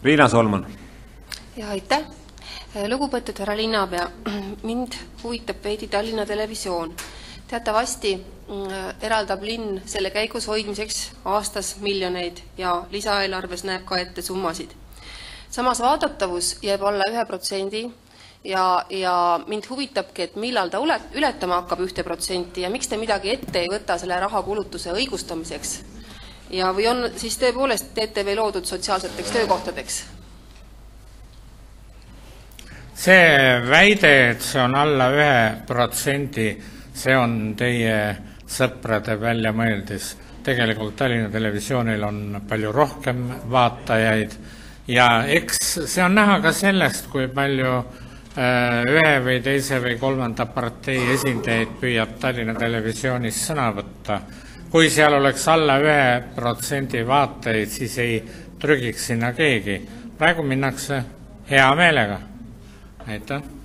Riina Solman. Ja aitäh. Lugupeetud härra linnapea, mind huvitab veidi Tallinna Televisioon. Teatavasti eraldab linn selle käigus hoidmiseks aastas miljoneid ja lisaeelarves näeb ka ette summasid. Samas vaadatavus jääb alla 1% ja mind huvitabki, et millal ta ületama hakkab 1% ja miks te midagi ette ei võta selle rahakulutuse õigustamiseks? Ja või on siis tõepoolest TTV loodud sotsiaalseteks töökohtadeks? See väide, et see on alla 1%, see on teie sõprade väljamõeldis. Tegelikult Tallinna Televisioonil on palju rohkem vaatajaid ja eks see on näha ka sellest, kui palju ühe või teise või kolmanda partei esindajaid püüab Tallinna Televisioonis sõna võtta. Kui seal oleks alla 1% vaatajaid, siis ei trügiks sinna keegi. Praegu minnakse hea meelega. Aitäh.